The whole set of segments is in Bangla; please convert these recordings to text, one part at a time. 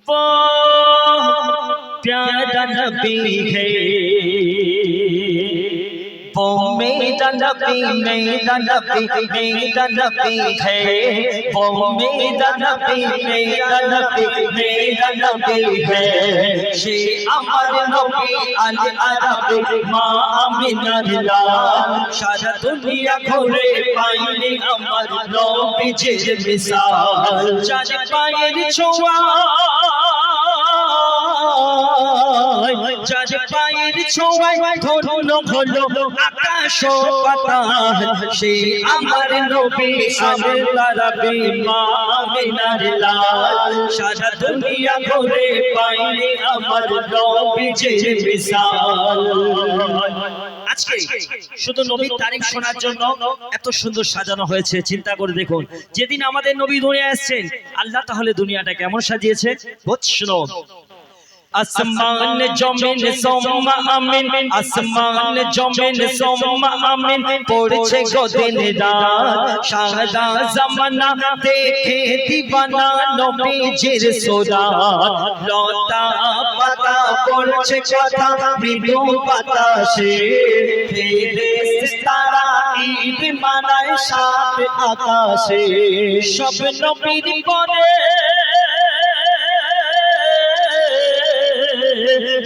वो प्यारा नबी है, वो मेरा नबी मेरा नबी मेरा नबी है, वो मेरा नबी मेरा नबी मेरा नबी है। সে আমার নবী আল আরাবী মা আমিনার লাল, সারা দুনিয়া ঘুরে পাইনি আমার নবীজির মিসাল। চার পায়ের ছোঁয়া, চার পায়ের ছোঁয়ায় ধন্য হলো আকাশ ও পাতাল। সে আমার নবী আল আরাবী মা আমিনার লাল, সারা দুনিয়া ঘুরে পাইনি আমার নবীজির মিসাল। আজকে শুধু নবীর তারিখ শোনার জন্য এত সুন্দর সাজানো হয়েছে। চিন্তা করে দেখুন, যেদিন আমাদের নবী দুনিয়ায় আসছেন, আল্লাহ তাহলে দুনিয়াটা কেমন সাজিয়েছে। শুনো, আসমান জমিন সোম্মা আমিন, আসমান জমিন সোম্মা আমিন, পড়ছে গো দিন রাত সারা জামানা দেখে দিবানা নবীজির সুরাত। লতা পাতা বলছে কথা মৃদু বাতাসে, ফেরেশতারা ঈদ মানায় সাত আকাশে। সব নবীর পরে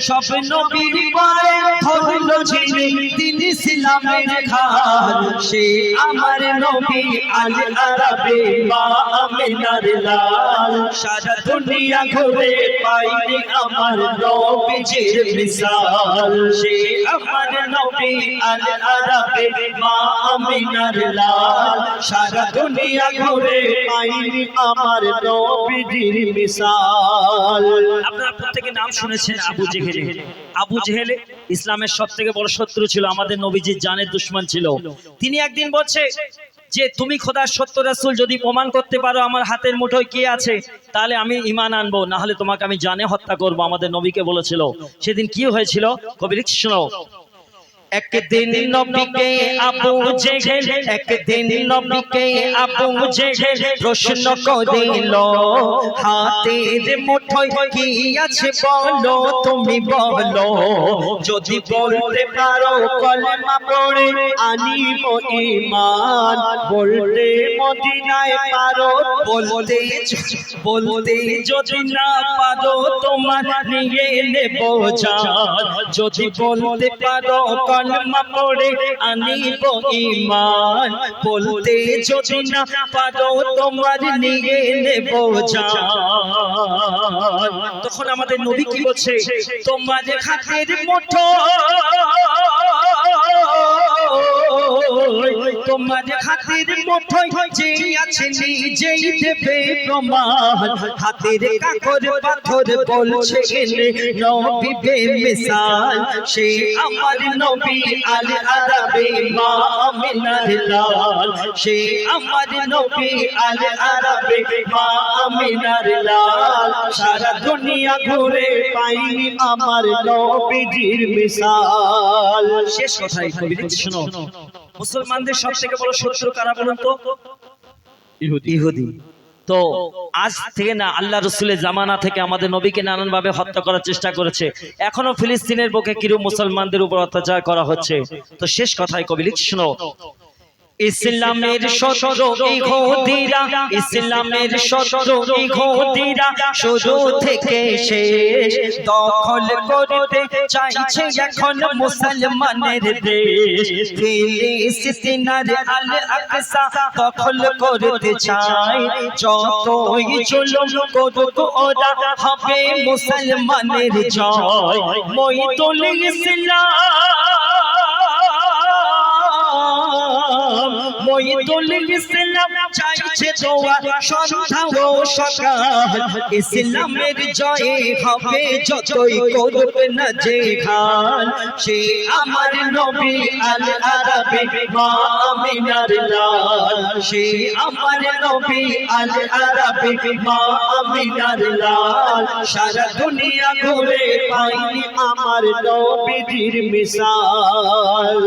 সব নবীর পরে হলো যিনি তিনি ইসলামের খান। সে আমার নবী আল আরাবী মা আমিনার লাল, সারা দুনিয়া ঘুরে পাইনি আমার নবীজির মিসাল। সে আমার নবী আল আরাবী মা আমিনার লাল, সারা দুনিয়া ঘুরে পাইনি আমার নবীজির মিসাল। আপনারা প্রত্যেকে নাম শুনেছেন আবু জেহেল। আবু জেহেল ইসলামের সবথেকে বড় শত্রু ছিল, আমাদের নবীজির জানের দুশমন ছিল। তিনি একদিন বলছে যে তুমি খোদার সত্য রাসূল যদি প্রমাণ করতে পারো আমার হাতের মুঠোয় কে আছে, তাহলে আমি ঈমান আনবো, না হলে তোমাকে আমি জানে হত্যা করব। আমাদের নবীকে বলেছিল। সেদিন কি হয়েছিল কবি শোনো। একদিন নবীকে আবু জেহেল, একদিন নবীকে আবু জেহেল প্রশ্ন করিল, হাতের মুঠোয় কি আছে বলো তুমি বলো, যদি বলতে পারো কলেমা পড়ে আনিব ঈমান, বলতে মদিনায় পারো বলতে বলতে যদি না পারো তোমার নিয়ে নেব জান, যদি বলতে পারো কলমা পড়ে আনিব ঈমান, বলতে যদি না পারো তোমার নিয়ে নেব জান। তখন আমাদের নবী কি বলছে, তোমার হাতের মুঠোয়, তোমার হাতের মুঠোয় যে আছে নিজেই দেবে প্রমাণ। হাতের কাকর পাথর বলছে নবী বেমিসাল। সে আমার নবী আল আরাবী মা আমিনার লাল, সে আমার নবী আল আরাবী মা আমিনার লাল, সারা দুনিয়া ঘুরে পাইনি আমার নবীজির মিসাল। শেষ কথাই কবি শোনো, মুসলমানদের সবথেকে বড় শত্রু কারা বলুন তো? ইহুদি। তো আজ থেকে না, আল্লাহ রসুলের জামানা থেকে আমাদের নবীকে নানান ভাবে হত্যা করার চেষ্টা করেছে। এখনো ফিলিস্তিনের বুকে কিরূপ মুসলমানদের উপর অত্যাচার করা হচ্ছে। তো শেষ কথায় কবি শোনো, ইসলামের শত্রু ইহুদিরা, ইসলামের শত্রু ইহুদিরা শুরু থেকে শেষ দখল করতে চাইছে এখন মুসলমানের দেশ। ফিলিস্তিনের আল আকসা দখল করতে চায়, যতই জুলুম করুক ওরা হবে মুসলমানের জয়। মঈদুল ইসলাম, মঈদুল ইসলাম চাইছে দোয়া সন্ধ্যা ও সকাল, ইসলামের জয় হবে যতই করুক না জেহাদ। সে আমার নবী আল আরাবী মা আমিনার লাল, সে আমার নবী আল আরাবী মা আমিনার লাল, সারা দুনিয়া ঘুরে পাইনি আমার নবীজির মিসাল।